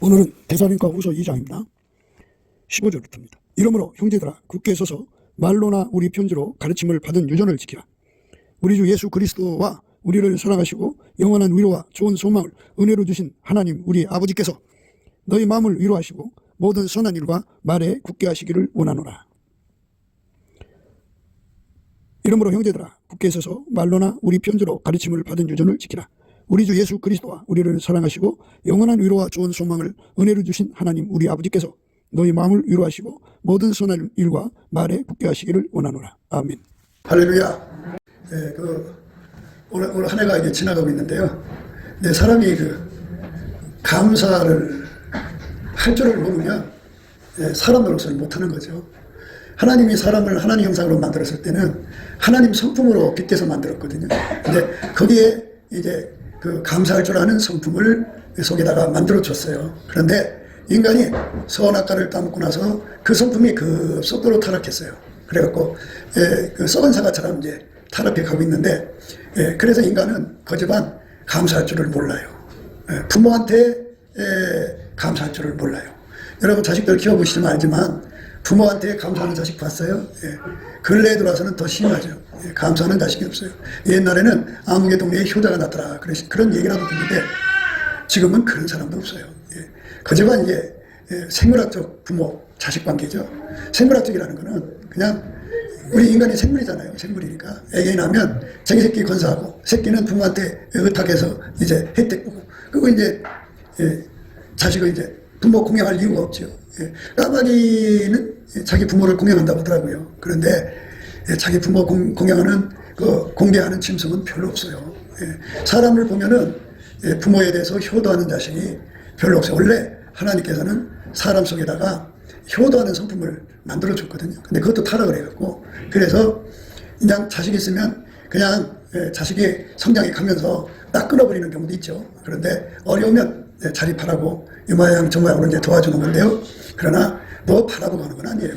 오늘은 데살로니가 후서 2장입니다. 15절부터입니다. 이러므로 형제들아 굳게 서서 말로나 우리 편지로 가르침을 받은 유전을 지키라. 우리 주 예수 그리스도와 우리를 사랑하시고 영원한 위로와 좋은 소망을 은혜로 주신 하나님 우리 아버지께서 너희 마음을 위로하시고 모든 선한 일과 말에 굳게 하시기를 원하노라. 이러므로 형제들아 굳게 서서 말로나 우리 편지로 가르침을 받은 유전을 지키라. 우리 주 예수 그리스도와 우리를 사랑하시고 영원한 위로와 좋은 소망을 은혜로 주신 하나님 우리 아버지께서 너희 마음을 위로하시고 모든 선한 일과 말에 굳게 하시기를 원하노라. 아멘. 할렐루야. 오늘 한 해가 이제 지나가고 있는데요. 사람이 감사를 할 줄을 모르면 사람으로서는 못하는 거죠. 하나님이 사람을 하나님 형상으로 만들었을 때는 하나님 성품으로 빗대서 만들었거든요. 근데 거기에 이제 감사할 줄 아는 성품을 속에다가 만들어줬어요. 그런데 인간이 선악과를 따먹고 나서 그 성품이 급속도로 타락했어요. 그래갖고 썩은 사과처럼 이제 타락해 가고 있는데, 그래서 인간은 거지반 감사할 줄을 몰라요. 부모한테 감사할 줄을 몰라요. 여러분 자식들 키워보시면 알지만 부모한테 감사하는 자식 봤어요? 근래에 들어와서는 더 심하죠. 감사하는 자식이 없어요. 옛날에는 아무개 동네에 효자가 났더라 그런 얘기라도 듣는데 지금은 그런 사람도 없어요. 거지만 이제 생물학적 부모 자식 관계죠. 생물학적이라는 거는 그냥 우리 인간이 생물이잖아요. 생물이니까 애기 낳으면 자기 새끼 건사하고 새끼는 부모한테 의탁해서 이제 혜택 보고 그거 이제 자식을 이제 부모 공양할 이유가 없죠. 까마귀는 자기 부모를 공양한다고 하더라고요. 그런데 자기 부모 공양하는 공개하는 짐승은 별로 없어요. 사람을 보면은 부모에 대해서 효도하는 자식이 별로 없어요. 원래 하나님께서는 사람 속에다가 효도하는 성품을 만들어 줬거든요. 근데 그것도 타락을 해갖고 그래서 그냥 자식이 있으면 그냥 자식이 성장해 가면서 딱 끊어버리는 경우도 있죠. 그런데 어려우면 자립하라고 이모양 저모양으로 이제 도와주는 건데요. 그러나 뭐 바라보고 하는 건 아니에요.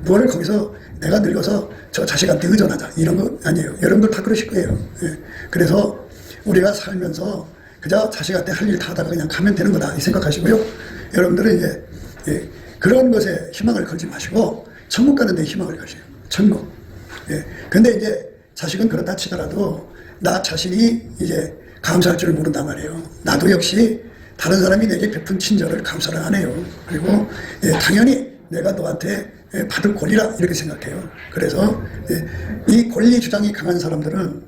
뭐를 거기서 내가 늙어서 저 자식한테 의존하자 이런 거 아니에요. 여러분들 다 그러실 거예요. 그래서 우리가 살면서 그저 자식한테 할 일 다 하다가 그냥 가면 되는 거다 이 생각하시고요. 여러분들은 이제 그런 것에 희망을 걸지 마시고 천국 가는 데 희망을 가세요. 천국. 근데 이제 자식은 그렇다 치더라도 나 자신이 이제 감사할 줄 모른단 말이에요. 나도 역시 다른 사람이 내게 베푼 친절을 감사를 안 해요. 그리고 당연히 내가 너한테 받을 권리라 이렇게 생각해요. 그래서 이 권리 주장이 강한 사람들은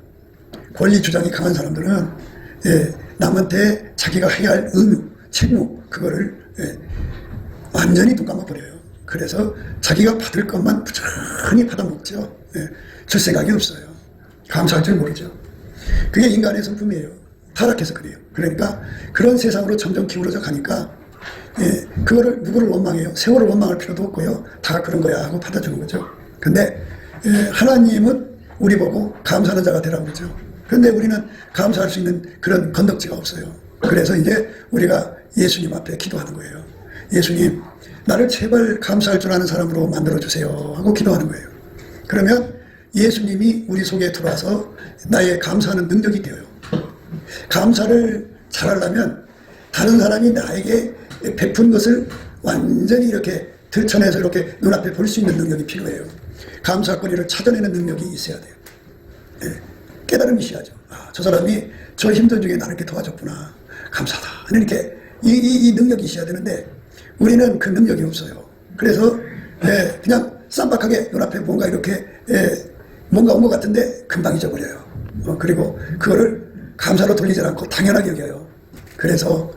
남한테 자기가 해야 할 의무, 책무 그거를 완전히 눈 감아버려요. 그래서 자기가 받을 것만 부지런히 받아먹죠. 줄 생각이 없어요. 감사할 줄 모르죠. 그게 인간의 성품이에요. 타락해서 그래요. 그러니까 그런 세상으로 점점 기울어져 가니까 그거를 누구를 원망해요? 세월을 원망할 필요도 없고요. 다 그런 거야 하고 받아주는 거죠. 근데 하나님은 우리 보고 감사하는 자가 되라고 그러죠. 그런데 우리는 감사할 수 있는 그런 건덕지가 없어요. 그래서 이제 우리가 예수님 앞에 기도하는 거예요. 예수님, 나를 제발 감사할 줄 아는 사람으로 만들어주세요 하고 기도하는 거예요. 그러면 예수님이 우리 속에 들어와서 나의 감사하는 능력이 되어요. 감사를 잘하려면 다른 사람이 나에게 베푼 것을 완전히 이렇게 들춰내서 이렇게 눈앞에 볼 수 있는 능력이 필요해요. 감사거리를 찾아내는 능력이 있어야 돼요. 깨달음이 있어야죠. 저 사람이 저 힘든 중에 나를 이렇게 도와줬구나. 감사하다. 이렇게 이 능력이 있어야 되는데 우리는 그 능력이 없어요. 그래서 그냥 쌈박하게 눈앞에 뭔가 이렇게 뭔가 온 것 같은데 금방 잊어버려요. 그리고 그거를 감사로 돌리지 않고 당연하게 여겨요. 그래서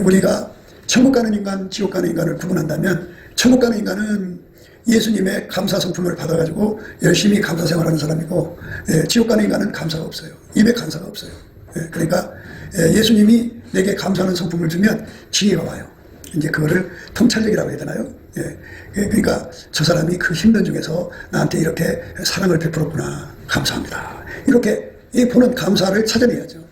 우리가 천국 가는 인간, 지옥 가는 인간을 구분한다면 천국 가는 인간은 예수님의 감사 성품을 받아가지고 열심히 감사 생활하는 사람이고 지옥 가는 인간은 감사가 없어요. 입에 감사가 없어요. 그러니까 예수님이 내게 감사하는 성품을 주면 지혜가 와요. 이제 그거를 통찰력이라고 해야 되나요? 그러니까 저 사람이 그 힘든 중에서 나한테 이렇게 사랑을 베풀었구나. 감사합니다. 이렇게 보는 감사를 찾아내야죠.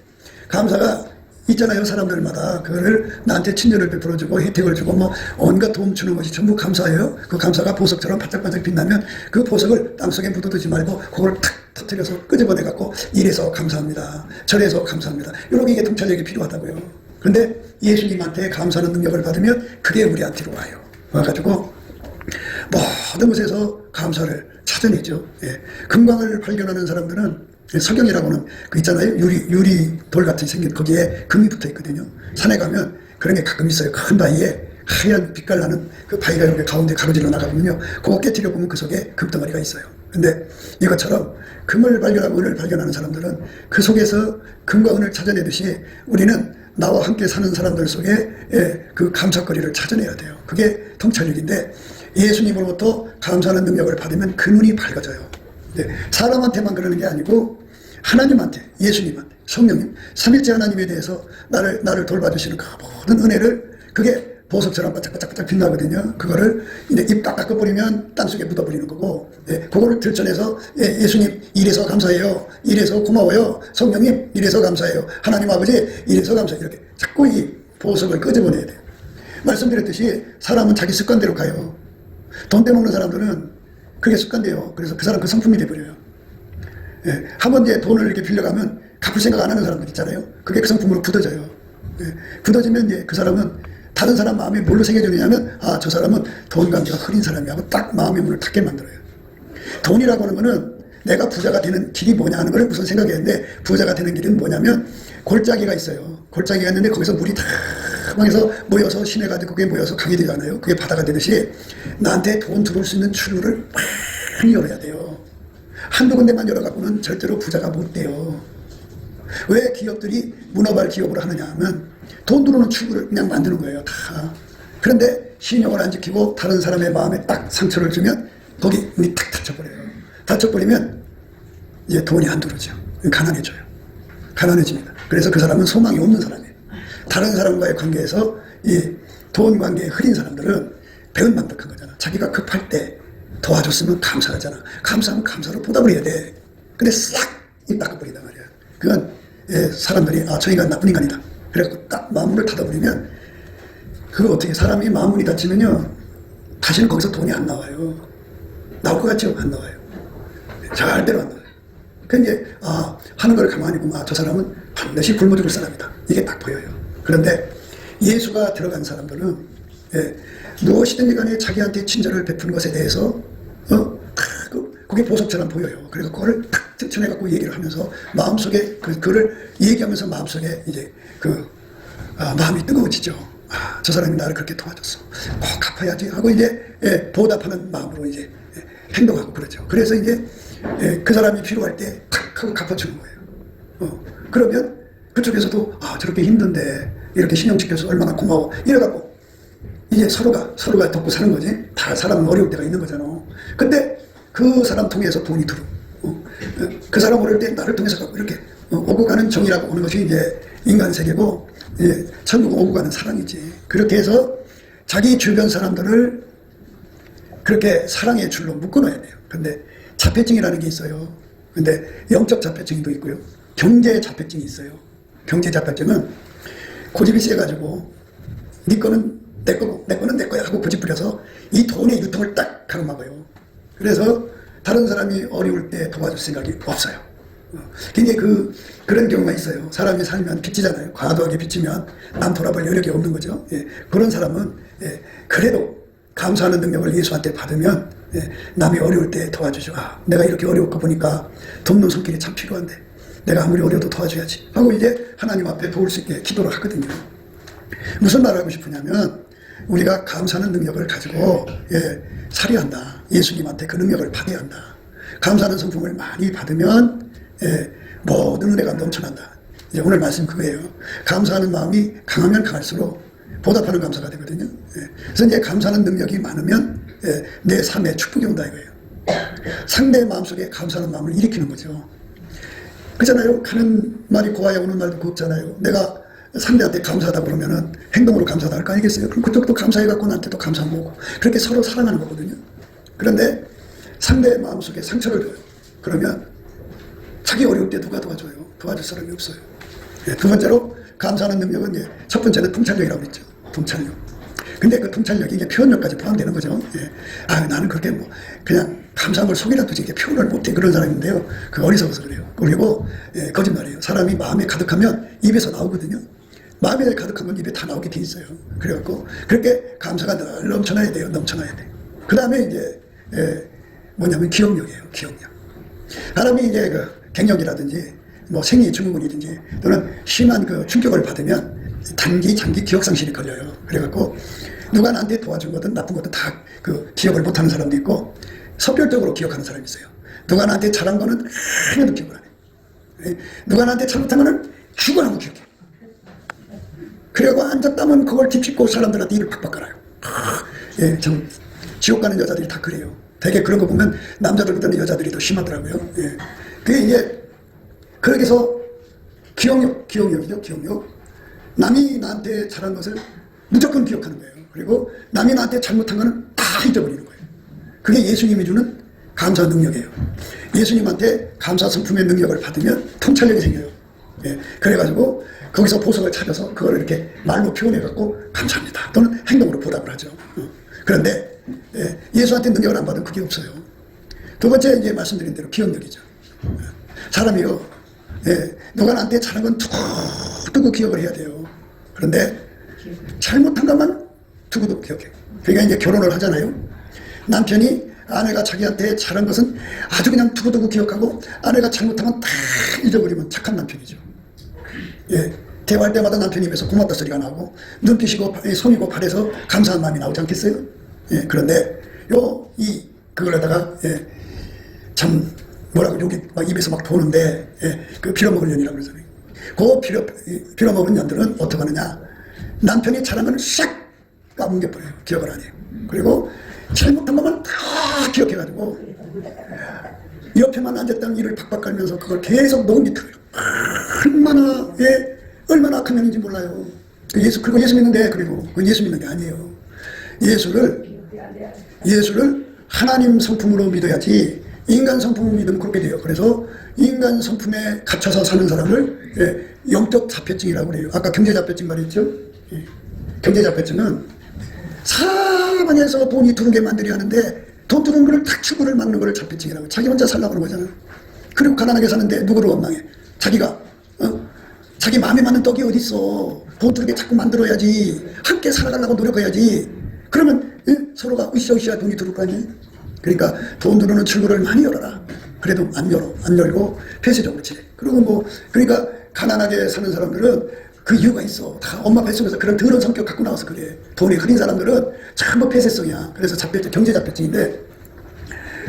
감사가 있잖아요. 사람들마다 그거를 나한테 친절을 베풀어주고 혜택을 주고 뭐 온갖 도움 주는 것이 전부 감사예요. 그 감사가 보석처럼 반짝반짝 빛나면 그 보석을 땅속에 묻어두지 말고 그걸 탁 터뜨려서 끄집어내 갖고 이래서 감사합니다. 저래서 감사합니다. 이렇게 이게 통찰력이 필요하다고요. 근데 예수님한테 감사하는 능력을 받으면 그게 우리한테로 와요. 와가지고 모든 것에서 감사를 찾아내죠. 예. 금광을 발견하는 사람들은 석영이라고는 그 있잖아요. 유리 돌 같이 생긴 거기에 금이 붙어 있거든요. 산에 가면 그런 게 가끔 있어요. 큰 바위에 하얀 빛깔 나는 그 바위가 이렇게 가운데 가로질러 나가면요. 그거 깨뜨려 보면 그 속에 금덩어리가 있어요. 근데 이것처럼 금을 발견하고 은을 발견하는 사람들은 그 속에서 금과 은을 찾아내듯이 우리는 나와 함께 사는 사람들 속에 그 감사거리를 찾아내야 돼요. 그게 통찰력인데 예수님으로부터 감사하는 능력을 받으면 그 눈이 밝아져요. 사람한테만 그러는 게 아니고 하나님한테, 예수님한테, 성령님, 삼일째 하나님에 대해서 나를 돌봐주시는 그 모든 은혜를 그게 보석처럼 바짝바짝 빛나거든요. 그거를 이제 입 딱 닦아버리면 땅속에 묻어버리는 거고, 그거를 들춰내서 예수님 이래서 감사해요, 이래서 고마워요, 성령님 이래서 감사해요, 하나님 아버지 이래서 감사해요, 이렇게 자꾸 이 보석을 끄집어내야 돼요. 말씀드렸듯이 사람은 자기 습관대로 가요. 돈 떼먹는 사람들은 그게 습관돼요. 그래서 그 사람 그 성품이 돼버려요. 한번 이제 돈을 이렇게 빌려가면 갚을 생각 안 하는 사람들 있잖아요. 그게 그 성품으로 굳어져요. 굳어지면 이제 그 사람은 다른 사람 마음에 뭘로 새겨지느냐면, 아, 저 사람은 돈 관계가 흐린 사람이야 하고 딱 마음의 문을 닫게 만들어요. 돈이라고 하는 거는 내가 부자가 되는 길이 뭐냐 하는 걸 무슨 생각했는데, 부자가 되는 길은 뭐냐면 골짜기가 있어요. 골짜기가 있는데 거기서 물이 다 망해서 모여서 시내가 되고 그게 모여서 강이 되잖아요. 그게 바다가 되듯이 나한테 돈 들어올 수 있는 출구를 많이 열어야 돼요. 한두 군데만 열어갖고는 절대로 부자가 못 돼요. 왜 기업들이 문어발 기업을 하느냐 하면 돈 들어오는 출구를 그냥 만드는 거예요. 다. 그런데 신용을 안 지키고 다른 사람의 마음에 딱 상처를 주면 거기 문이 탁 닫혀버려요. 닫혀버리면 이제 돈이 안 들어오죠. 가난해져요. 가난해집니다. 그래서 그 사람은 소망이 없는 사람이에요. 다른 사람과의 관계에서 이 돈 관계에 흐린 사람들은 배은망덕한 거잖아. 자기가 급할 때 도와줬으면 감사하잖아. 감사하면 감사로 보답을 해야 돼. 근데 싹 입 닦아버린단 말이야. 그건 사람들이 저 인간 나쁜 인간이다. 그래갖고 딱 마음문을 닫아버리면, 그거 어떻게 사람이 마음문이 닫히면요 다시는 거기서 돈이 안 나와요. 나올 것 같죠? 안 나와요. 절대로 안 나와요. 그러니까 하는 걸 가만히 보면 저 사람은 반드시 굶어 죽을 사람이다. 이게 딱 보여요. 그런데 예수가 들어간 사람들은 무엇이든지 간에 자기한테 친절을 베푸는 것에 대해서 그게 보석처럼 보여요. 그래서 그거를 탁 전해갖고 얘기를 하면서 마음속에 그를 얘기하면서 마음속에 이제 마음이 뜨거워지죠. 저 사람이 나를 그렇게 도와줬어. 꼭 갚아야지 하고 이제 보답하는 마음으로 이제 행동하고 그러죠. 그래서 이제 그 사람이 필요할 때 탁 하고 갚아주는 거예요. 그러면 그쪽에서도 저렇게 힘든데 이렇게 신용 지켜서 얼마나 고마워 이래갖고 이제 서로가 돕고 사는 거지. 다 사람은 어려울 때가 있는 거잖아. 근데 그 사람 통해서 돈이 들어오고, 그 사람 어려울 때 나를 통해서 이렇게 오고 가는 정이라고 오는 것이 이제 인간 세계고, 천국 오고 가는 사랑이지. 그렇게 해서 자기 주변 사람들을 그렇게 사랑의 줄로 묶어놔야 돼요. 근데 자폐증이라는 게 있어요. 근데 영적 자폐증도 있고요. 경제 자폐증이 있어요. 경제 자폐증은 고집이 세가지고 네 거는 내 거고 내 거는 내 거야 하고 고집 부려서 이 돈의 유통을 딱 가로막아요. 그래서 다른 사람이 어려울 때 도와줄 생각이 없어요. 굉장히 그런 경우가 있어요. 사람이 살면 빚지잖아요. 과도하게 빚지면 남 돌아볼 여력이 없는 거죠. 그런 사람은 그래도 감사하는 능력을 예수한테 받으면 남이 어려울 때 도와주죠. 내가 이렇게 어려울 거 보니까 돕는 손길이 참 필요한데 내가 아무리 어려워도 도와줘야지 하고 이제 하나님 앞에 도울 수 있게 기도를 하거든요. 무슨 말을 하고 싶으냐면 우리가 감사하는 능력을 가지고 살아야 한다. 예수님한테 그 능력을 받아야 한다. 감사하는 성품을 많이 받으면 모든 은혜가 넘쳐난다. 이제 오늘 말씀 그거예요. 감사하는 마음이 강하면 강할수록 보답하는 감사가 되거든요. 그래서 이제 감사하는 능력이 많으면 내 삶에 축복이 온다 이거예요. 상대의 마음속에 감사하는 마음을 일으키는 거죠. 그잖아요. 가는 말이 고와야 오는 말도 곱잖아요. 내가 상대한테 감사하다 그러면은 행동으로 감사하다 할 거 아니겠어요? 그럼 그쪽도 감사해갖고 나한테도 감사한 거고 그렇게 서로 사랑하는 거거든요. 그런데 상대의 마음속에 상처를 줘요. 그러면 자기 어려울 때 누가 도와줘요? 도와줄 사람이 없어요. 두 번째로 감사하는 능력은 첫 번째는 통찰력이라고 그랬죠. 통찰력. 근데 그 통찰력이 이게 표현력까지 포함되는 거죠. 나는 그렇게 그냥 감사한 걸 속이라 두지 이게 표현을 못해 그런 사람인데요. 그 어리석어서 그래요. 그리고 거짓말이에요. 사람이 마음에 가득하면 입에서 나오거든요. 마음에 가득한 건 입에 다 나오게 돼 있어요. 그래갖고 그렇게 감사가 늘 넘쳐나야 돼요. 넘쳐나야 돼. 그 다음에 이제 뭐냐면 기억력이에요. 기억력. 사람이 이제 그 갱년기라든지 뭐 생리 증후군이든지 또는 심한 그 충격을 받으면 단기 장기 기억상실이 걸려요. 그래갖고 누가 나한테 도와준 거든 나쁜 거든 다 그 기억을 못하는 사람도 있고 선별적으로 기억하는 사람이 있어요. 누가 나한테 잘한 거는 하나도 기억을 안 해. 누가 나한테 잘못한 거는 죽어라고 기억해. 그래고 앉았다면 그걸 딥씹고 사람들한테 이를 팍팍 깔아요. 예, 참 지옥 가는 여자들이 다 그래요. 되게 그런 거 보면 남자들보다는 여자들이 더 심하더라고요. 예. 그게 이제 그렇게 해서 기억력이죠. 기억력. 남이 나한테 잘한 것을 무조건 기억하는 거예요. 그리고 남이 나한테 잘못한 거는 다 잊어버리는 거예요. 그게 예수님이 주는 감사 능력이에요. 예수님한테 감사 성품의 능력을 받으면 통찰력이 생겨요. 예. 그래가지고 거기서 보석을 찾아서 그걸 이렇게 말로 표현해갖고 감사합니다 또는 행동으로 보답을 하죠. 그런데 예수한테 능력을 안 받으면 그게 없어요. 두 번째 이제 말씀드린 대로 기억력이죠. 사람이요, 누가 나한테 잘한 건 두고두고 기억을 해야 돼요. 그런데 잘못한 것만 두고두고 기억해요. 그러니까 이제 결혼을 하잖아요. 남편이 아내가 자기한테 잘한 것은 아주 그냥 두고두고 기억하고 아내가 잘못한 건 다 잊어버리면 착한 남편이죠. 예, 대화할 때마다 남편 입에서 고맙다 소리가 나오고 눈빛이고 손이고 발에서 감사한 마음이 나오지 않겠어요? 예, 그런데 그걸 갖다가 참 뭐라고 여기 막 입에서 막 도는데 그 빌어먹을 년이라고 그러잖아요. 그 빌어먹은 년들은 어떻게 하느냐? 남편이 잘한 건 싹 까뭉개버려요. 기억을 안 해요. 그리고 잘못한 것만 다 기억해가지고 옆에만 앉았다는 일을 박박 깔면서 그걸 계속 녹음기타요. 얼마나 악한 년인지 몰라요. 그리고 예수 믿는데, 그리고 그건 예수 믿는 게 아니에요. 예수를 하나님 성품으로 믿어야지 인간 성품을 믿으면 그렇게 돼요. 그래서 인간 성품에 갇혀서 사는 사람을 영적 자폐증이라고 그래요. 아까 경제자폐증 말했죠? 경제자폐증은 사방에서 돈이 들어오게 만들어야 하는데 돈 들어오는 걸 다 추구를 막는 걸 자폐증이라고. 자기 혼자 살라고 하는 거잖아요. 그리고 가난하게 사는데 누구를 원망해? 자기가 자기 마음에 맞는 떡이 어디 있어? 돈 들게 자꾸 만들어야지. 함께 살아가려고 노력해야지. 그러면 서로가 으쌰으쌰 돈이 들어올 거 아니에요? 그러니까 돈 들어오는 출구를 많이 열어라. 그래도 안 열고 폐쇄적으로 지내. 그리고 그러니까 가난하게 사는 사람들은 그 이유가 있어. 다 엄마 뱃속에서 그런 더러운 성격 갖고 나와서 그래. 돈이 흐린 사람들은 전부 폐쇄성이야. 그래서 경제자폐증인데,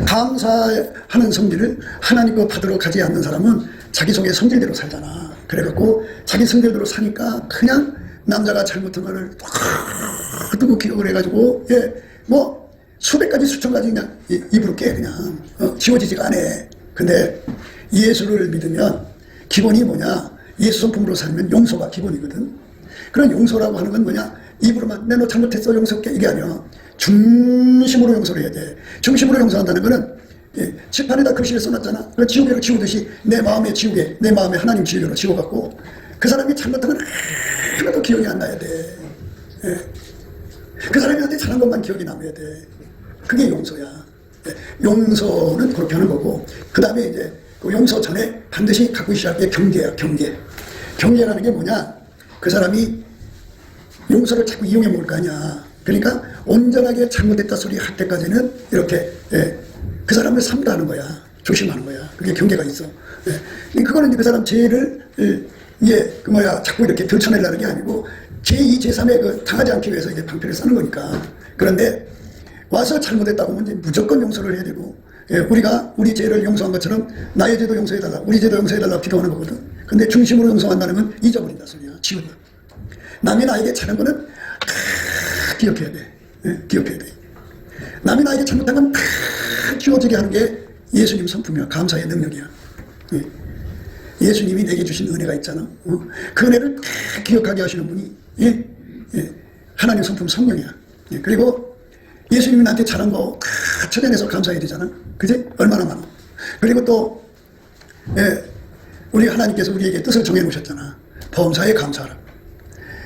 감사하는 성질을 하나님 거 받으러 가지 않는 사람은 자기 속의 성질대로 살잖아. 그래갖고 자기 성질대로 사니까 그냥 남자가 잘못한 거를 두고 기억을 해가지고 수백 가지 수천 가지 그냥 입으로 깨. 그냥 지워지지가 않아. 근데 예수를 믿으면 기본이 뭐냐? 예수 성품으로 살면 용서가 기본이거든. 그런 용서라고 하는 건 뭐냐? 입으로만 너 잘못했어 용서할게 이게 아니야. 중심으로 용서를 해야 돼. 중심으로 용서한다는 거는 칠판에다 글씨를 써놨잖아. 그 지우개로 지우듯이 내 마음의 지우개, 내 마음의 하나님 지우개로 지워갖고 그 사람이 잘못한 건 하나도 기억이 안 나야 돼. 그 사람이 나한테 잘한 것만 기억이 남아야 돼. 그게 용서야. 용서는 그렇게 하는 거고, 그 다음에 이제 그 용서 전에 반드시 갖고 있어야 할 게 경계야. 경계라는 게 뭐냐? 그 사람이 용서를 자꾸 이용해 먹을 거 아니야. 그러니까 온전하게 잘못했다 소리 할 때까지는 이렇게 그 사람을 삼가하는 거야. 조심하는 거야. 그게 경계가 있어. 그거는 이제 그 사람 죄를 자꾸 이렇게 들춰내려는 게 아니고 제2, 제3에 당하지 않기 위해서 이제 방패를 쓰는 거니까. 그런데 와서 잘못했다고 하면 이제 무조건 용서를 해야 되고, 우리가 우리 죄를 용서한 것처럼 나의 죄도 용서해달라, 우리 죄도 용서해달라고 기도하는 거거든. 근데 중심으로 용서한다는 건 잊어버린다 소리야. 지우다. 남이 나에게 잘한 거는 다 기억해야 돼. 기억해야 돼. 남이 나에게 잘못한 건 다 지워지게 하는 게 예수님 성품이야. 감사의 능력이야. 예수님이 내게 주신 은혜가 있잖아. 그 은혜를 다 기억하게 하시는 분이 하나님 성품 성령이야. 그리고 예수님이 나한테 잘한 거 다 찾아내서 감사해야 되잖아. 그지? 얼마나 많아. 그리고 또 우리 하나님께서 우리에게 뜻을 정해놓으셨잖아. 범사에 감사하라.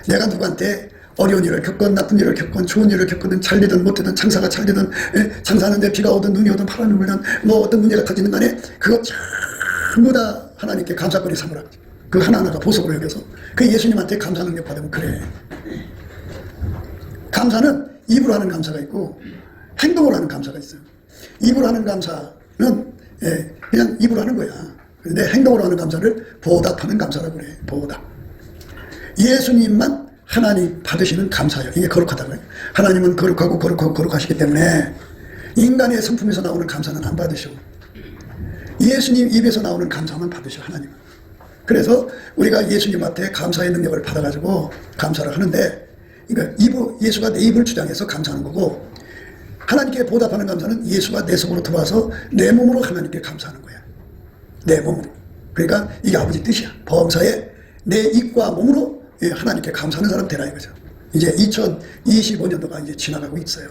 내가 누구한테 어려운 일을 겪건 나쁜 일을 겪건 좋은 일을 겪건 잘 되든 못 되든 장사가 잘 되든 장사하는데 비가 오든 눈이 오든 바람이 불든 어떤 문제가 터지는 간에 그거 전부 다 하나님께 감사거리 삼으라. 그 하나하나가 보석으로 여겨서 그 예수님한테 감사 능력 받으면 그래. 감사는 입으로 하는 감사가 있고 행동으로 하는 감사가 있어요. 입으로 하는 감사는 그냥 입으로 하는 거야. 근데 행동으로 하는 감사를 보답하는 감사라고 그래. 보답. 예수님만 하나님 받으시는 감사예요. 이게 거룩하다고 해요. 하나님은 거룩하고 거룩하고 거룩하시기 때문에 인간의 성품에서 나오는 감사는 안 받으시고 예수님 입에서 나오는 감사만 받으셔. 하나님은. 그래서 우리가 예수님한테 감사의 능력을 받아가지고 감사를 하는데, 그러니까 예수가 내 입을 주장해서 감사하는 거고, 하나님께 보답하는 감사는 예수가 내 속으로 들어와서 내 몸으로 하나님께 감사하는 거야. 내 몸으로. 그러니까 이게 아버지 뜻이야. 범사에 내 입과 몸으로 하나님께 감사하는 사람 되라 이거죠. 이제 2025년도가 이제 지나가고 있어요.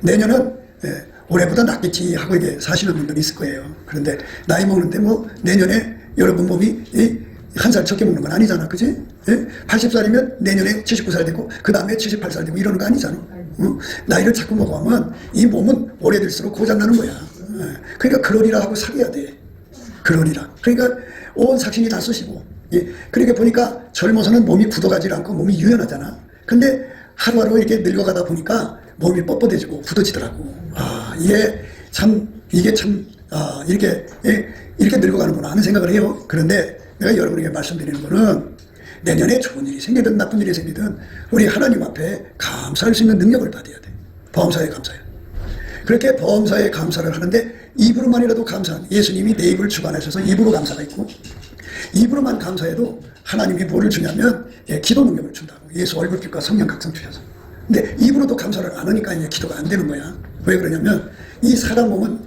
내년은 올해보다 낫겠지 하고 이게 사시는 분들이 있을 거예요. 그런데 나이 먹는데 뭐 내년에 여러분 몸이 한 살 적게 먹는 건 아니잖아. 그지? 80살이면 내년에 79살 되고 그 다음에 78살 되고 이러는 거 아니잖아. 나이를 자꾸 먹어가면 이 몸은 오래될수록 고장나는 거야. 그러니까 그러리라 하고 살아야 돼. 그러리라. 그러니까 온 삭신이 다 쓰시고. 그렇게 보니까 젊어서는 몸이 굳어가지 않고 몸이 유연하잖아. 근데 하루하루 이렇게 늙어가다 보니까 몸이 뻣뻣해지고 굳어지더라고. 이게 참 이렇게 늙어가는구나 하는 생각을 해요. 그런데 내가 여러분에게 말씀드리는 거는 내년에 좋은 일이 생기든 나쁜 일이 생기든 우리 하나님 앞에 감사할 수 있는 능력을 받아야 돼. 범사에 감사해요. 그렇게 범사에 감사를 하는데 입으로만이라도 감사한, 예수님이 내 입을 주관하셔서 입으로 감사가 있고, 입으로만 감사해도 하나님이 뭐를 주냐면 기도 능력을 준다고. 예수 얼굴빛과 성령 각성 주셔서. 근데 입으로도 감사를 안 하니까 이제 기도가 안 되는 거야. 왜 그러냐면 이 사람 몸은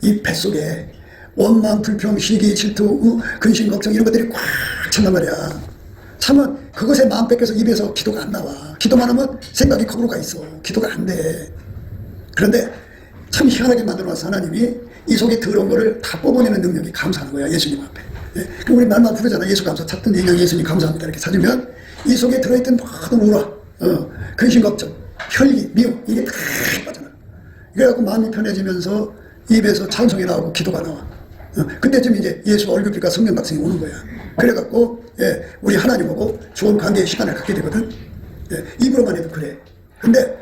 이 뱃속에 원망, 불평, 시기, 질투, 근심, 걱정 이런 것들이 꽉 찬단 말이야. 참은 그것에 마음 뺏겨서 입에서 기도가 안 나와. 기도만 하면 생각이 거꾸로 가 있어. 기도가 안 돼. 그런데 참 희한하게 만들어놔서 하나님이 이 속에 더러운 거를 다 뽑아내는 능력이 감사하는 거야. 예수님 앞에. 그럼 우리 날마다 부르잖아. 예수 감사 찾던 인양 예수님 감사합니다. 이렇게 찾으면 이 속에 들어있던 모든 우라, 근심, 걱정, 혈기, 미움 이게 다 빠져나. 그래갖고 마음이 편해지면서 입에서 찬송이 나오고 기도가 나와. 그때쯤 이제 예수 얼굴빛과 성령 각성이 오는 거야. 그래갖고 우리 하나님하고 좋은 관계의 시간을 갖게 되거든. 입으로만 해도 그래. 근데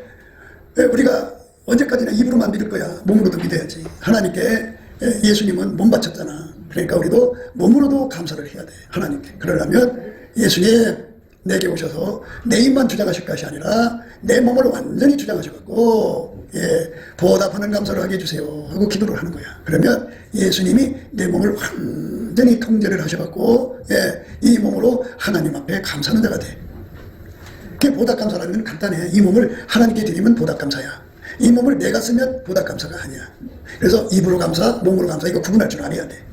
우리가 언제까지나 입으로만 믿을 거야. 몸으로도 믿어야지. 하나님께 예수님은 몸 바쳤잖아. 그러니까 우리도 몸으로도 감사를 해야 돼. 하나님께. 그러려면 예수님 내게 오셔서 내 입만 주장하실 것이 아니라 내 몸을 완전히 주장하셔갖고 보답하는 감사를 하게 해주세요 하고 기도를 하는 거야. 그러면 예수님이 내 몸을 완전히 통제를 하셔갖고 이 몸으로 하나님 앞에 감사하는 자가 돼. 그게 보답 감사라는 건 간단해. 이 몸을 하나님께 드리면 보답 감사야. 이 몸을 내가 쓰면 보답 감사가 아니야. 그래서 입으로 감사, 몸으로 감사 이거 구분할 줄 알아야 돼.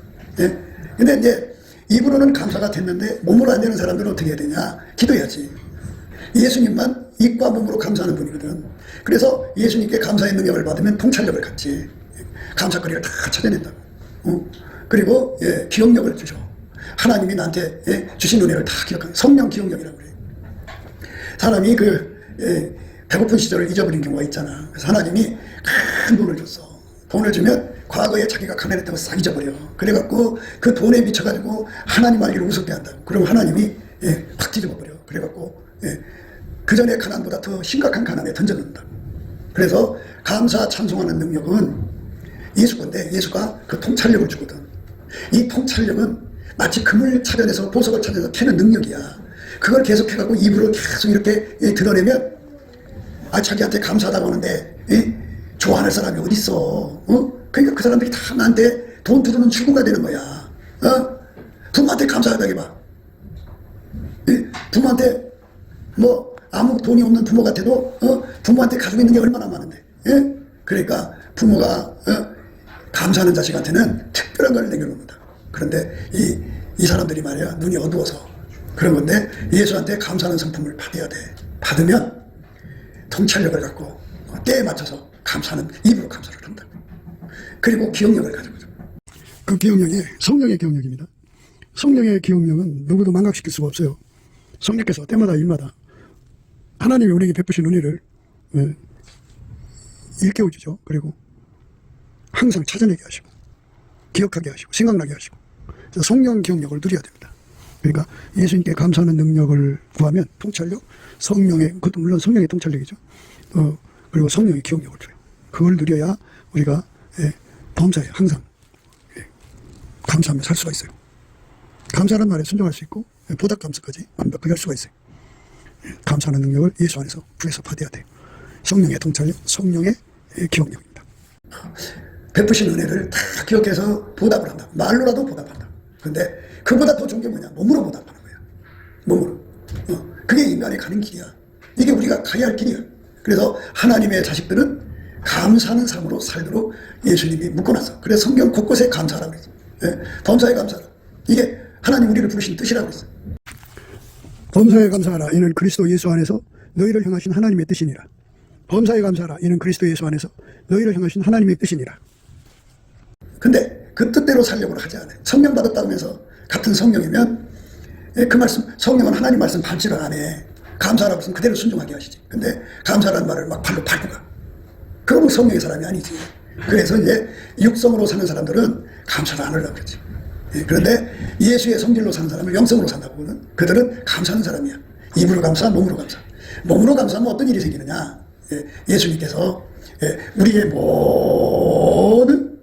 근데 이제 입으로는 감사가 됐는데 몸으로 안 되는 사람들은 어떻게 해야 되냐? 기도해야지. 예수님만 입과 몸으로 감사하는 분이거든. 그래서 예수님께 감사의 능력을 받으면 통찰력을 갖지. 감사거리를 다 찾아낸다고. 그리고 기억력을 주죠. 하나님이 나한테 주신 은혜를 다 기억하는 성령 기억력이라고 그래. 사람이 배고픈 시절을 잊어버린 경우가 있잖아. 그래서 하나님이 큰 돈을 줬어. 돈을 주면 과거에 자기가 가난했다고 싹 잊어버려. 그래갖고 그 돈에 미쳐가지고 하나님 알기를 우습게 한다고. 그럼 하나님이 확 뒤집어버려. 그래갖고 그 전에 가난보다 더 심각한 가난에 던져놓는다고. 그래서 감사 찬송하는 능력은 예수 건데 예수가 그 통찰력을 주거든. 이 통찰력은 마치 금을 찾아내서 보석을 찾아내서 캐는 능력이야. 그걸 계속해갖고 입으로 계속 이렇게 드러내면 자기한테 감사하다고 하는데 좋아하는 사람이 어딨어. 그러니까 그 사람들이 다 나한테 돈 두르는 출구가 되는 거야. 부모한테 감사하다고 해봐. 부모한테 뭐 아무 돈이 없는 부모 같아도 부모한테 가지고 있는 게 얼마나 많은데. 그러니까 부모가 감사하는 자식한테는 특별한 걸 내려놓는다. 그런데 이 사람들이 말이야 눈이 어두워서 그런 건데 예수한테 감사하는 성품을 받아야 돼. 받으면 통찰력을 갖고 때에 맞춰서 감사하는 입으로 감사를 한다. 그리고 기억력을 가지고 그 기억력이 성령의 기억력입니다. 성령의 기억력은 누구도 망각시킬 수가 없어요. 성령께서 때마다 일마다 하나님이 우리에게 베푸신 은혜를 일깨워주죠. 그리고 항상 찾아내게 하시고 기억하게 하시고 생각나게 하시고 성령 기억력을 누려야 됩니다. 그러니까 예수님께 감사하는 능력을 구하면 통찰력, 성령의, 그것도 물론 성령의 통찰력이죠. 그리고 성령의 기억력을 줘요. 그걸 누려야 우리가 범사에 항상 감사하며 살 수가 있어요. 감사하는 말에 순종할 수 있고 보답 감사까지 완벽하게 할 수가 있어요. 감사하는 능력을 예수 안에서 부에서 받아야 돼요. 성령의 통찰력, 성령의 기억력입니다. 베푸신 은혜를 다 기억해서 보답을 한다. 말로라도 보답한다. 근데 그보다 더 좋은 게 뭐냐? 몸으로 보답하는 거야. 몸으로. 그게 인간이 가는 길이야. 이게 우리가 가야 할 길이야. 그래서 하나님의 자식들은 감사하는 삶으로 살도록 예수님이 묶어놨어. 그래서 성경 곳곳에 감사하라고 그랬어. 범사에 감사하라. 이게 하나님 우리를 부르신 뜻이라고 그랬어. 범사에 감사하라. 이는 그리스도 예수 안에서 너희를 향하신 하나님의 뜻이니라. 범사에 감사하라. 이는 그리스도 예수 안에서 너희를 향하신 하나님의 뜻이니라. 근데 그 뜻대로 살려고 하지 않아요. 성령 받았다고 하면서 같은 성령이면 그 말씀, 성령은 하나님 말씀 밟지를 안 해. 감사하라고 했으면 그대로 순종하게 하시지. 근데 감사라는 말을 막 발로 밟고 가. 그러면 성령의 사람이 아니지. 그래서 이제 육성으로 사는 사람들은 감사를 안 하려고 그러지. 그런데 예수의 성질로 사는 사람을 영성으로 산다고 보면 그들은 감사하는 사람이야. 입으로 감사, 몸으로 감사. 몸으로 감사하면 어떤 일이 생기느냐. 예수님께서 우리의 모든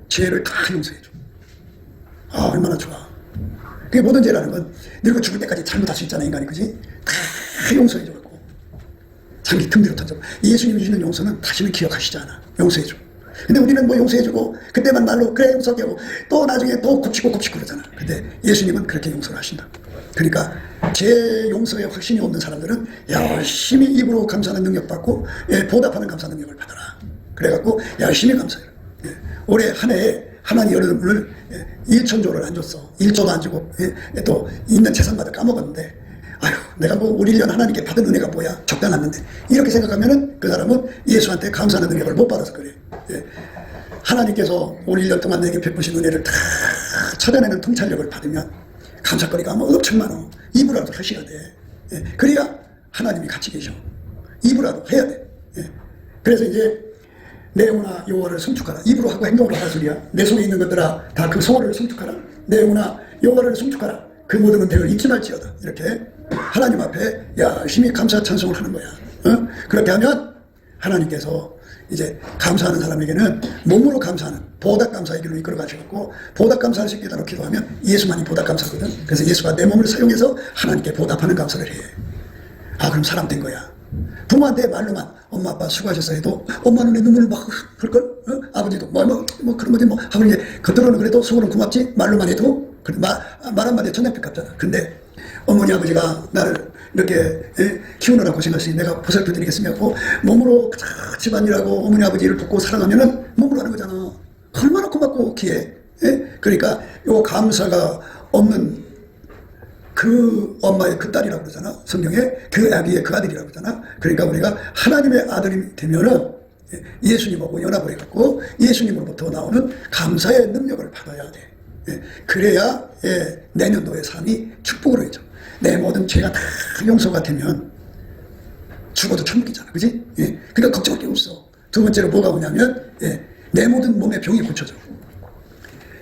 죄를 다 용서해줘. 아, 얼마나 좋아. 그게 모든 죄라는 건 늙어 죽을 때까지 잘못할 수 있잖아, 인간이. 그지? 다 용서해줘갖고 자기 등 뒤로 던져. 예수님이 주시는 용서는 다시는 기억하시지 않아. 용서해줘. 근데 우리는 뭐 용서해주고 그때만 말로 그래 용서하게 하고 또 나중에 또 굽히고 그러잖아. 근데 예수님은 그렇게 용서를 하신다. 그러니까 제 용서에 확신이 없는 사람들은 열심히 입으로 감사하는 능력 받고 보답하는 감사 능력을 받아라. 그래갖고 열심히 감사해라. 올해 한 해에 하나님 여러분을 1천조를 안 줬어. 1조도 안 주고 또 있는 재산마다 까먹었는데 아휴 내가 뭐 올 1년 하나님께 받은 은혜가 뭐야 적당했는데 이렇게 생각하면은 그 사람은 예수한테 감사하는 능력을 못 받아서 그래. 하나님께서 올 1년 동안 내게 베푸신 은혜를 다 찾아내는 통찰력을 받으면 감사거리가 아마 엄청 많아. 입으로라도 하셔야 돼. 그래야 하나님이 같이 계셔. 입으로라도 해야 돼. 그래서 이제 내 영혼아 여호와를 송축하라. 입으로 하고 행동으로 하라 소리야. 내 속에 있는 것들아 다 그 소원을 송축하라. 내 영혼아 여호와를 송축하라. 그 모든 은혜를 잊지 말지어다. 이렇게 하나님 앞에 열심히 감사 찬송을 하는 거야. 그렇게 하면 하나님께서 이제 감사하는 사람에게는 몸으로 감사하는 보답 감사의 길로 이끌어 가시고 보답 감사할 수 있게 따로 기도하면 예수만이 보답 감사거든. 그래서 예수가 내 몸을 사용해서 하나님께 보답하는 감사를 해. 아 그럼 사람 된 거야. 부모한테 말로만 엄마 아빠 수고하셨어 해도 엄마는 내 눈물을 막 흘걸. 아버지도 뭐 그런 거지 뭐 하고 이제 겉으로는 그래도 속으로는 고맙지. 말로만 해도 말 한마디에 천냥빚 갚잖아. 근데 어머니 아버지가 나를 이렇게 키우느라 고생했으니 내가 보살펴 드리겠으며 하고 몸으로 집안일하고 어머니 아버지를 돕고 사랑하면은 몸으로 하는 거잖아. 얼마나 고맙고 귀해. 그러니까 요 감사가 없는 그 엄마의 그 딸이라고 그러잖아. 성경에 그 아기의 그 아들이라고 그러잖아. 그러니까 우리가 하나님의 아들이 되면은 예수님하고 연합을 해갖고 예수님으로부터 나오는 감사의 능력을 받아야 돼. 그래야 내년도의 삶이 축복으로 해져. 내 모든 죄가 다 용서가 되면 죽어도 천국이잖아. 그지? 그러니까 걱정할 게 없어. 두 번째로 뭐가 오냐면 내 모든 몸의 병이 고쳐져.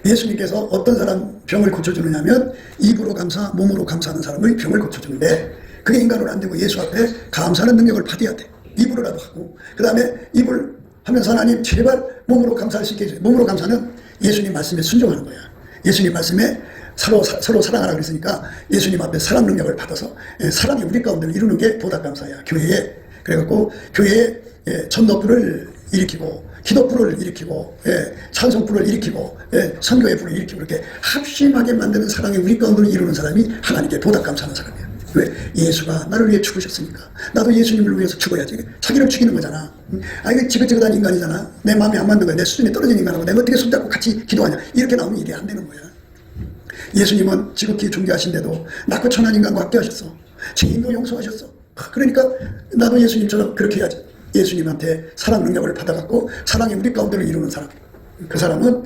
예수님께서 어떤 사람 병을 고쳐주느냐면 입으로 감사, 몸으로 감사하는 사람의 병을 고쳐주는데 그게 인간으로 안 되고 예수 앞에 감사하는 능력을 받아야 돼. 입으로라도 하고 그 다음에 입을 하면서 하나님 제발 몸으로 감사할 수 있게 해줘요. 몸으로 감사는 예수님 말씀에 순종하는 거야. 예수님 말씀에 서로 사랑하라 그랬으니까 예수님 앞에 사랑 능력을 받아서 사랑이 우리 가운데 이루는 게 보답 감사야. 교회에. 그래갖고 교회에 전도불을 일으키고 기도불을 일으키고 찬송불을 일으키고 선교의 불을 일으키고 이렇게 합심하게 만드는 사랑이 우리 가운데 이루는 사람이 하나님께 보답 감사하는 사람이야. 왜? 예수가 나를 위해 죽으셨으니까 나도 예수님을 위해서 죽어야지. 자기를 죽이는 거잖아. 이거 지긋지긋한 인간이잖아. 내 마음이 안 맞는 거야. 내 수준이 떨어진 인간하고 내가 어떻게 손잡고 같이 기도하냐. 이렇게 나오면 일이 안 되는 거야. 예수님은 지극히 존귀하신데도 낳고 천한 인간과 함께 하셨어. 죄인도 용서하셨어. 그러니까 나도 예수님처럼 그렇게 해야지. 예수님한테 사랑 능력을 받아갖고 사랑이 우리 가운데를 이루는 사람. 그 사람은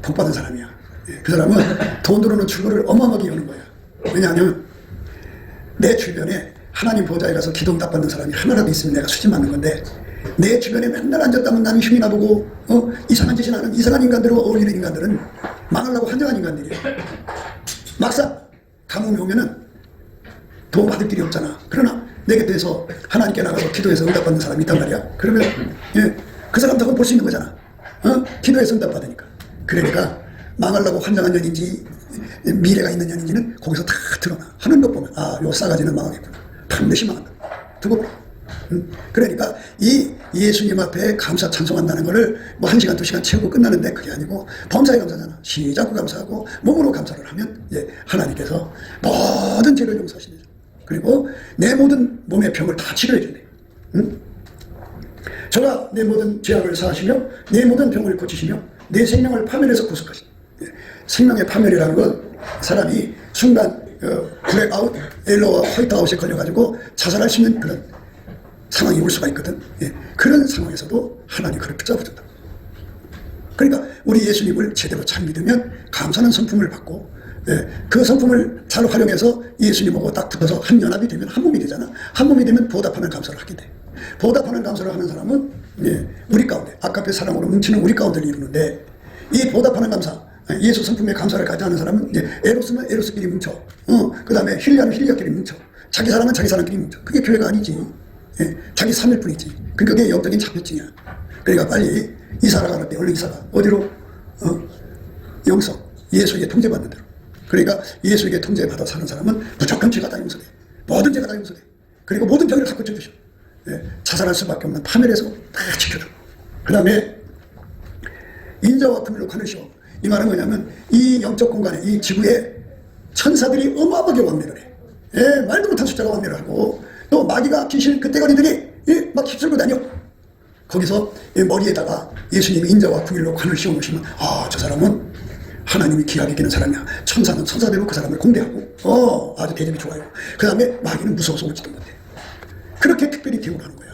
복받은 사람이야. 그 사람은 돈으로는 출구를 어마어마하게 여는 거야. 왜냐하면 내 주변에 하나님 보좌에 가서 기도응답 받는 사람이 하나라도 있으면 내가 수집 맞는 건데 내 주변에 맨날 앉았다면 나는 힘이 나보고 이상한 짓이 나는 이상한 인간들과 어울리는 인간들은 망하려고 환장한 인간들이에요. 막상 가뭄이 오면은 도움받을 길이 없잖아. 그러나 내 곁에서 하나님께 나가서 기도해서 응답받는 사람이 있단 말이야. 그러면 그 사람 덕을 볼 수 있는 거잖아. 기도해서 응답받으니까. 그러니까 망하려고 환장한 년인지 미래가 있는 년인지는 거기서 다 드러나. 하는 것 보면 요 싸가지는 망하겠구나. 반드시 망한다. 두고 봐. 그러니까 이 예수님 앞에 감사 찬송한다는 거를 뭐 1시간 2시간 채우고 끝나는데 그게 아니고 범사에 감사잖아. 시작고 감사하고 몸으로 감사를 하면 하나님께서 모든 죄를 용서하시네. 그리고 내 모든 몸의 병을 다 치료해 준대. 저가 내 모든 죄악을 사하시며 내 모든 병을 고치시며 내 생명을 파멸해서 구속하시네. 생명의 파멸이라는 건 사람이 순간 블랙아웃, 옐로우 화이트아웃에 걸려가지고 자살할 수 있는 그런 상황이 올 수가 있거든. 그런 상황에서도 하나님 그를 붙잡아준다. 그러니까 우리 예수님을 제대로 잘 믿으면 감사하는 성품을 받고 그 성품을 잘 활용해서 예수님하고 딱 붙어서 한 연합이 되면 한 몸이 되잖아. 한 몸이 되면 보답하는 감사를 하게 돼. 보답하는 감사를 하는 사람은 우리 가운데 아까의 사랑으로 뭉치는 우리 가운데를 이루는데 이 보답하는 감사 예수 성품의 감사를 가져하는 사람은 에로스는 에로스끼리 뭉쳐. 그 다음에 힐리아는 힐리아끼리 뭉쳐. 자기 사랑은 자기 사랑끼리 뭉쳐. 그게 교회가 아니지. 자기 삶일 뿐이지. 그러니까 그게 영적인 자폐증이야. 그러니까 빨리 이사를 가는데 얼른 이사가 어디로? 영성. 예수에게 통제받는 대로. 그러니까 예수에게 통제받아 사는 사람은 무조건 죄가 다 용서돼. 모든 죄가 다 용서돼. 그리고 모든 병을 다 고쳐주셔. 자살할 수밖에 없는 파멸에서 다 지켜줘. 그 다음에 인자와 긍휼로 가르시오. 이 말은 뭐냐면 이 영적 공간에 이 지구에 천사들이 어마어마하게 왕래를 해. 말도 못한 숫자가 왕래를 하고 또 마귀가 귀신 그때거리들이 막 휩쓸고 다녀. 거기서 머리에다가 예수님이 인자와 긍휼로 관을 씌워놓으시면 저 사람은 하나님이 귀하게 여기는 사람이야. 천사는 천사대로 그 사람을 공대하고 아주 대접이 좋아요. 그 다음에 마귀는 무서워서 오지도 못해. 그렇게 특별히 대우를 하는 거야.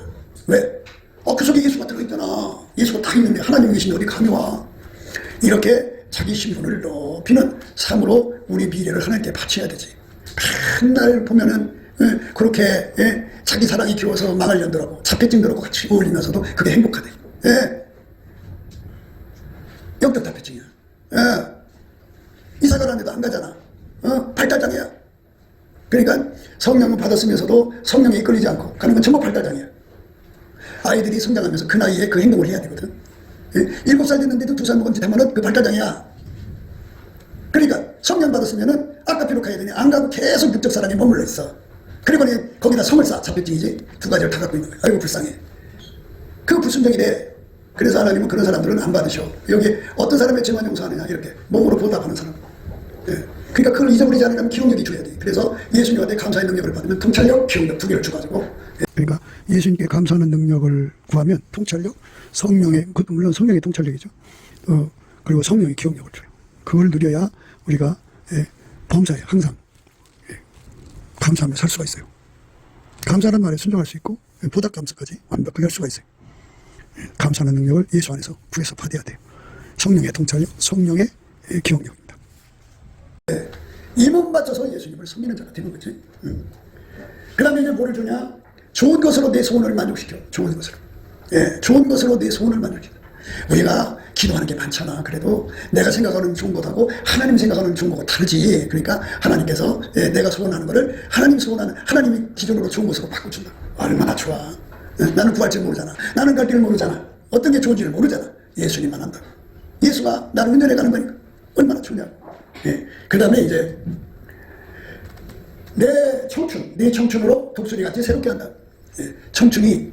왜? 그 속에 예수가 들어있잖아. 예수가 다 있는데 하나님이 계신데 어디 감이 와. 이렇게 자기 신분을 높이는 삶으로 우리 미래를 하나님께 바쳐야 되지. 맨날 보면은 그렇게 자기 사랑이 키워서 망할 년들하고 자폐증들하고 같이 어울리면서도 그게 행복하대. 영적 자폐증이야. 이사 가라는데도 안 가잖아. 발달장애야. 그러니까 성령을 받았으면서도 성령에 이끌리지 않고 가는 건 전부 발달장애야. 아이들이 성장하면서 그 나이에 그 행동을 해야 되거든. 7살 됐는데도 2살 먹은 짓 하면은 그 발달장애야. 그러니까 성령 받았으면은 아까피로 가야 되냐. 안 가고 계속 육적 사랑에 머물러 있어. 그리고 거기다 성을 쌓아. 자폐증이지. 두 가지를 다 갖고 있는 거야. 아이고 불쌍해. 그 불순종이 돼. 그래서 하나님은 그런 사람들은 안 받으셔. 여기 어떤 사람의 죄만 용서하느냐. 이렇게 몸으로 보답하는 사람. 그러니까 그걸 잊어버리지 않으려면 기억력이 줘야 돼. 그래서 예수님한테 감사의 능력을 받으면 통찰력, 기억력 두 개를 줘가지고. 그러니까 예수님께 감사하는 능력을 구하면 통찰력, 성령의, 그것도 물론 성령의 통찰력이죠. 그리고 성령의 기억력을 줘요. 그걸 누려야 우리가 범사에 항상 감사하며 살 수가 있어요. 감사하는 말에 순종할 수 있고 보답 감사까지 완벽하게 할 수가 있어요. 감사하는 능력을 예수 안에서 구해서 받아야 돼요. 성령의 통찰력, 성령의 기억력입니다. 이 몸 바쳐서 예수님을 섬기는 자가 되는 거지. 그 다음에 이제 뭐를 주냐? 좋은 것으로 내 소원을 만족시켜. 좋은 것으로. 좋은 것으로 내 소원을 만족시켜. 우리가 기도하는 게 많잖아. 그래도 내가 생각하는 좋은 것하고 하나님 생각하는 좋은 것하고 다르지. 그러니까 하나님께서 내가 소원하는 거를 하나님 소원하는, 하나님이 기존으로 좋은 것으로 바꿔준다. 얼마나 좋아. 나는 구할 줄 모르잖아. 나는 갈 길을 모르잖아. 어떤 게 좋은지를 모르잖아. 예수님만 안다. 예수가 나를 운전해 가는 거니까 얼마나 좋냐고. 그 다음에 이제 내 청춘으로 독수리같이 새롭게 한다. 청춘이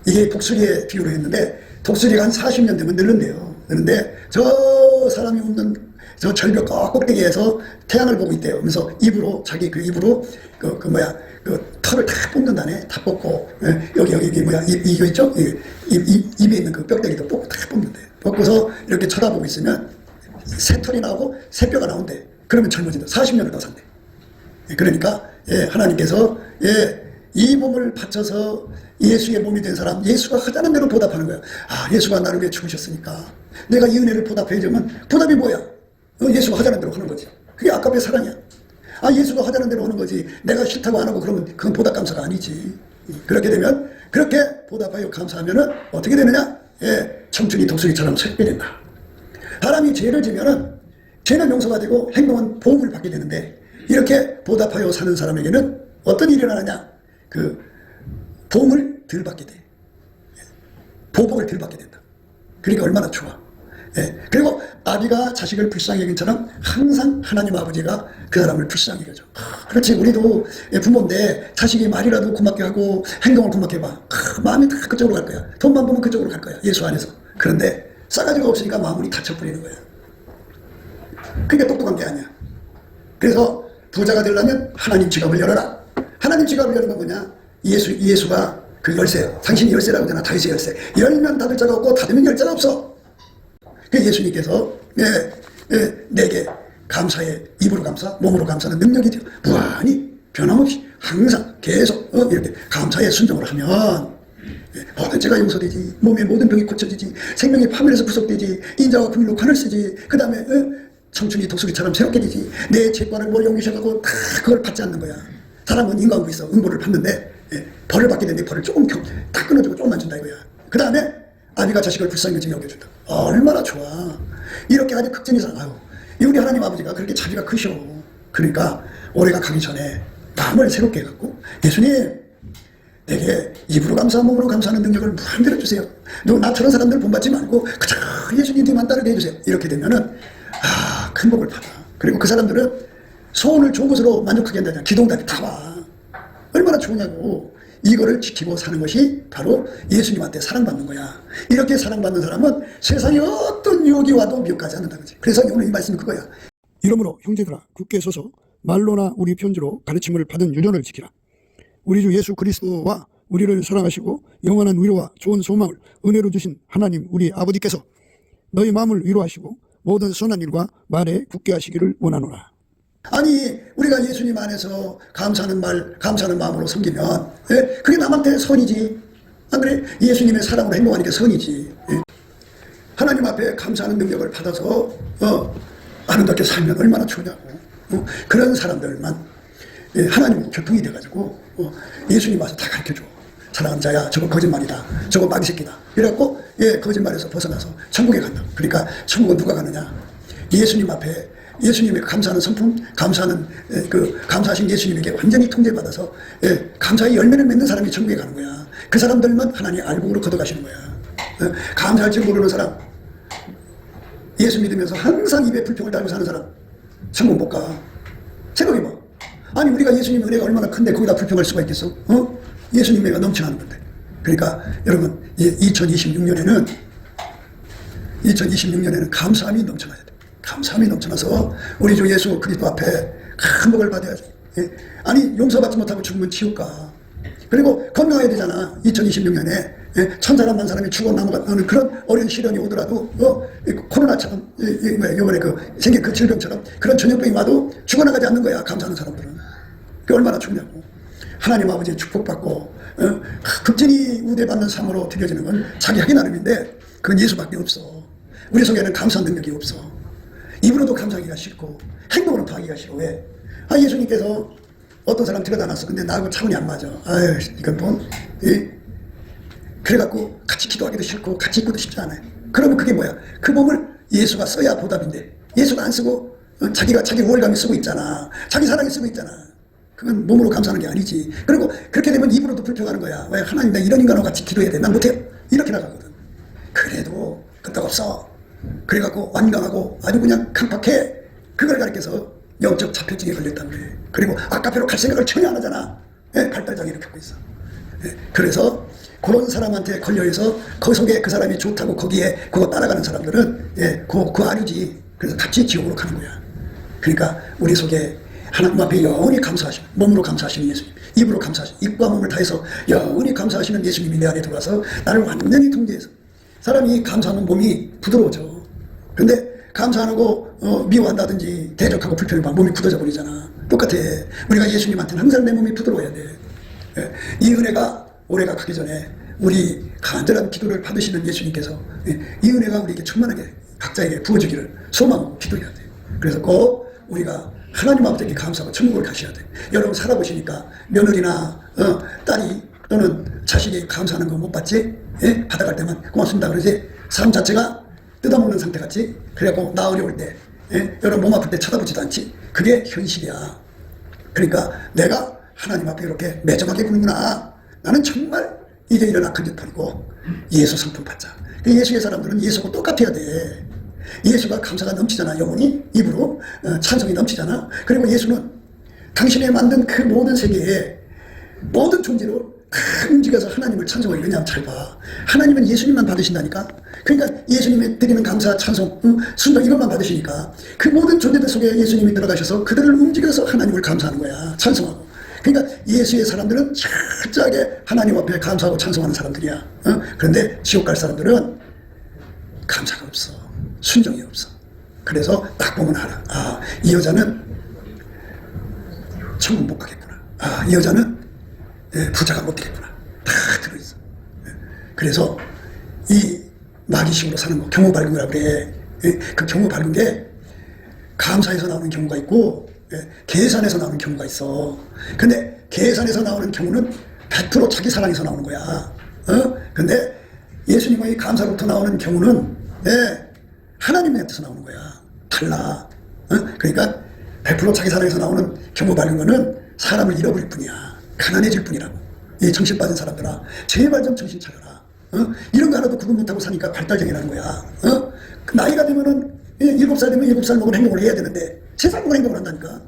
이게 독수리의 비유로 했는데 독수리가 한 40년 되면 늙는데요. 늙는데 저 사람이 웃는 저 절벽 꼭대기에서 태양을 보고 있대요. 그래서 입으로 자기 그 입으로 그 털을 다 뽑는다네. 다 뽑고 여기 이거 있죠? 입에 있는 그 뼈대기도 뽑고 다 뽑는데 뽑고서 이렇게 쳐다보고 있으면 새 털이 나오고 새 뼈가 나온대. 그러면 젊어진다. 40년을 더 산대. 그러니까 하나님께서 이 몸을 바쳐서 예수의 몸이 된 사람, 예수가 하자는 대로 보답하는 거야. 예수가 나를 위해 죽으셨으니까 내가 이 은혜를 보답해주면 보답이 뭐야? 예수가 하자는 대로 하는 거지. 그게 아까의 사랑이야. 예수가 하자는 대로 하는 거지. 내가 싫다고 안 하고 그러면 그건 보답 감사가 아니지. 그렇게 되면 그렇게 보답하여 감사하면은 어떻게 되느냐? 청춘이 독수리처럼 샛별이 된다. 사람이 죄를 지면은 죄는 용서가 되고 행동은 보응을 받게 되는데, 이렇게 보답하여 사는 사람에게는 어떤 일이 일어나냐? 그 보응을 덜 받게 돼. 보복을 덜 받게 된다. 그러니까 얼마나 좋아. 그리고 아비가 자식을 불쌍히 여긴 처럼 항상 하나님 아버지가 그 사람을 불쌍히 여겨줘. 그렇지, 우리도 부모인데 자식이 말이라도 고맙게 하고 행동을 고맙게 해봐. 마음이 다 그쪽으로 갈 거야. 돈만 보면 그쪽으로 갈 거야, 예수 안에서. 그런데 싸가지가 없으니까 마음이 닫혀버리는 거야. 그게 똑똑한 게 아니야. 그래서 부자가 되려면 하나님 지갑을 열어라. 하나님 지갑을 여는 건 뭐냐? 예수가 그 열쇠, 당신이 열쇠라고 하잖아. 다윗의 열쇠. 열면 닫을 자가 없고 닫으면 열 자가 없어. 그 예수님께서 내게 감사에 입으로 감사, 몸으로 감사는 능력이 되어 무한히 변함없이 항상 계속 이렇게 감사에 순종을 하면 모든 죄가 용서되지, 몸의 모든 병이 고쳐지지, 생명이 파멸해서 구속되지, 인자와 긍휼로 관을 쓰지, 그 다음에 청춘이 독수리처럼 새롭게 되지. 내 죄관을 머리에 옮기셔가지고 다 그걸 받지 않는 거야. 사람은 인과응보 있어. 응보를 받는데 벌을 받게 되는데 벌을 조금 다 끊어주고 조금만 준다 이거야. 그 다음에 아비가 자식을 불쌍히 여겨준다. 얼마나 좋아. 이렇게 아주 극진이상. 아유, 우리 하나님 아버지가 그렇게 자비가 크셔. 그러니까 올해가 가기 전에 마음을 새롭게 해갖고, 예수님 내게 입으로 감사, 몸으로 감사하는 능력을 무한대로 주세요. 나처럼 사람들 본받지 말고 그저 예수님만 따르게 해주세요. 이렇게 되면은 큰 복을 받아. 그리고 그 사람들은 소원을 좋은 것으로 만족하게 한다잖아. 기도응답이 다 와. 얼마나 좋으냐고. 이거를 지키고 사는 것이 바로 예수님한테 사랑받는 거야. 이렇게 사랑받는 사람은 세상에 어떤 유혹이 와도 미혹하지 않는다는 거지. 그래서 오늘 이 말씀은 그거야. 이러므로 형제들아, 굳게 서서 말로나 우리 편지로 가르침을 받은 유전을 지키라. 우리 주 예수 그리스도와 우리를 사랑하시고 영원한 위로와 좋은 소망을 은혜로 주신 하나님 우리 아버지께서 너희 마음을 위로하시고 모든 선한 일과 말에 굳게 하시기를 원하노라. 아니, 우리가 예수님 안에서 감사하는 말, 감사하는 마음으로 섬기면 그게 남한테 선이지. 안 그래? 예수님의 사랑으로 행동하니까 선이지. 하나님 앞에 감사하는 능력을 받아서 아름답게 살면 얼마나 좋냐고. 그런 사람들만 하나님 교통이 돼가지고 예수님 와서 다 가르쳐줘. 사랑하는 자야, 저거 거짓말이다, 저거 마귀 새끼다. 이래갖고 거짓말에서 벗어나서 천국에 간다. 그러니까 천국은 누가 가느냐? 예수님 앞에 예수님의 감사하는 성품, 감사하는 감사하신 예수님에게 완전히 통제받아서 감사의 열매를 맺는 사람이 천국에 가는 거야. 그 사람들만 하나님 알복으로 걷어가시는 거야. 감사할 줄 모르는 사람, 예수 믿으면서 항상 입에 불평을 달고 사는 사람 천국 못 가. 생각해봐. 아니, 우리가 예수님 은혜가 얼마나 큰데 거기다 불평할 수가 있겠어? 예수님 은혜가 넘쳐나는 건데. 그러니까 여러분, 2026년에는 감사함이 넘쳐나야 돼. 감사함이 넘쳐나서 우리 주 예수 그리스도 앞에 큰 복을 받아야지. 아니, 용서받지 못하고 죽으면 지옥가. 그리고 건강해야 되잖아. 2026년에 천사람 만 사람이 죽어 넘어가는 그런 어려운 시련이 오더라도 코로나처럼 이번에 생긴 그 질병처럼 그런 전염병이 와도 죽어나가지 않는 거야. 감사하는 사람들은. 그게 얼마나 중요하고, 하나님 아버지의 축복받고 극진히 우대받는 삶으로 드려지는 건 자기 하기 나름인데 그건 예수밖에 없어. 우리 속에는 감사 능력이 없어. 입으로도 감사하기가 싫고 행동으로 하기가 싫어. 왜? 예수님께서 어떤 사람 데려다 놨어. 근데 나하고 차원이 안 맞아. 아유, 이건 뭐 그래갖고 같이 기도하기도 싫고 같이 있고도 싶지 않아요. 그러면 그게 뭐야? 그 몸을 예수가 써야 보답인데 예수가 안 쓰고 자기가 자기 우월감이 쓰고 있잖아. 자기 사랑이 쓰고 있잖아. 그건 몸으로 감사하는 게 아니지. 그리고 그렇게 되면 입으로도 불평하는 거야. 왜? 하나님, 나 이런 인간하고 같이 기도해야 돼. 난 못해. 이렇게 나가거든. 그래도 끄떡없어. 그래갖고 완강하고 아주 그냥 강팍해. 그걸 가르쳐서 영적 자폐증에 걸렸다는 거예요. 그리고 아까페로 갈 생각을 전혀 안 하잖아. 발달장애 이렇게 하고 있어. 그래서 그런 사람한테 걸려있어 그 속에 그 사람이 좋다고 거기에 그거 따라가는 사람들은 그 아류지. 그래서 같이 지옥으로 가는 거야. 그러니까 우리 속에 하나님 앞에 영원히 감사하시는, 몸으로 감사하시는 예수님, 입으로 감사하시는, 입과 몸을 다해서 영원히 감사하시는 예수님이 내 안에 들어와서 나를 완전히 통제해서, 사람이 감사하는 몸이 부드러워져. 근데 감사 안 하고 미워한다든지 대적하고 불평해봐, 몸이 굳어져 버리잖아. 똑같아. 우리가 예수님한테는 항상 내 몸이 부드러워야 돼. 이 은혜가 올해가 가기 전에 우리 간절한 기도를 받으시는 예수님께서 이 은혜가 우리에게 충만하게 각자에게 부어주기를 소망하고 기도해야 돼. 그래서 꼭 우리가 하나님 아버지께 감사하고 천국을 가셔야 돼. 여러분 살아보시니까 며느리나 딸이 또는 자식이 감사하는 거 못 받지? 받아갈 때만 고맙습니다 그러지? 삶 자체가 뜯어먹는 상태 같지? 그래갖고 나 어려울 때 여러분 몸 아플 때 쳐다보지도 않지. 그게 현실이야. 그러니까 내가 하나님 앞에 이렇게 매정하게 구는구나. 나는 정말 이제 일어나 큰짓하고 예수 성품 받자. 예수의 사람들은 예수하고 똑같아야 돼. 예수가 감사가 넘치잖아. 영혼이 입으로 찬송이 넘치잖아. 그리고 예수는 당신이 만든 그 모든 세계에 모든 존재로 움직여서 하나님을 찬송을. 왜냐하면 잘 봐. 하나님은 예수님만 받으신다니까. 그러니까 예수님이 드리는 감사, 찬송, 순종 이것만 받으시니까 그 모든 존재들 속에 예수님이 들어가셔서 그들을 움직여서 하나님을 감사하는 거야. 찬송하고. 그러니까 예수의 사람들은 철저하게 하나님 앞에 감사하고 찬송하는 사람들이야. 그런데 지옥 갈 사람들은 감사가 없어. 순종이 없어. 그래서 딱 보면 알아. 아, 이 여자는 천국 못 가겠구나. 아, 이 여자는 부자가 못 되겠구나. 다 들어있어. 그래서 이 마귀식으로 사는 거 경우 밝은 거라 그래. 그 경우 밝은 게 감사에서 나오는 경우가 있고 계산에서 나오는 경우가 있어. 근데 계산에서 나오는 경우는 100% 자기 사랑에서 나오는 거야. 근데 예수님의 감사로부터 나오는 경우는 하나님의 뜻에서 나오는 거야. 달라. 그러니까 100% 자기 사랑에서 나오는 경우 밝은 거는 사람을 잃어버릴 뿐이야. 가난해질 뿐이라고. 이 정신 빠진 사람들아, 제발 좀 정신 차려라. 이런 거 하나도 구분 못하고 사니까 발달장애라는 거야. 나이가 되면은 7살 되면 7살 먹은 행동을 해야 되는데 3살 먹은 행동을 한다니까.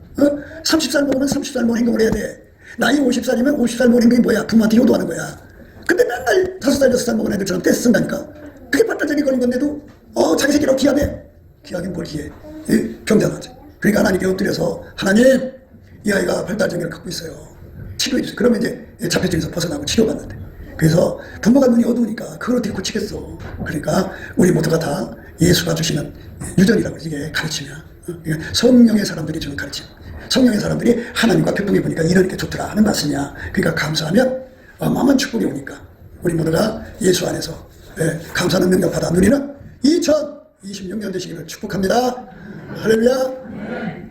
30살 먹으면 30살 먹은 행동을 해야 돼. 나이 50살이면 50살 먹은 행동이 뭐야? 부모한테 효도하는 거야. 근데 맨날 5살 6살 먹은 애들처럼 떼 쓴다니까. 그게 발달장애 걸린 건데도 자기 새끼라고 기하대. 기하긴 뭘 기해. 경장하지. 그러니까 하나님께 엎드려서 하나님, 이 아이가 발달장애를 갖고 있어요. 치료해 주세요. 그러면 이제 자폐증에서 벗어나고 치료받는데. 그래서 부모가 눈이 어두우니까 그걸 어떻게 고치겠어. 그러니까 우리 모두가 다 예수가 주시는 유전이라고 이게 가르치냐. 성령의 사람들이 주는 가르침. 성령의 사람들이 하나님과 교통해 보니까 이런 게 좋더라 하는 말씀이야. 그러니까 감사하면 어마어마한 축복이 오니까 우리 모두가 예수 안에서 감사하는 능력 받아 누리는 2026년 되시기를 축복합니다. 할렐루야.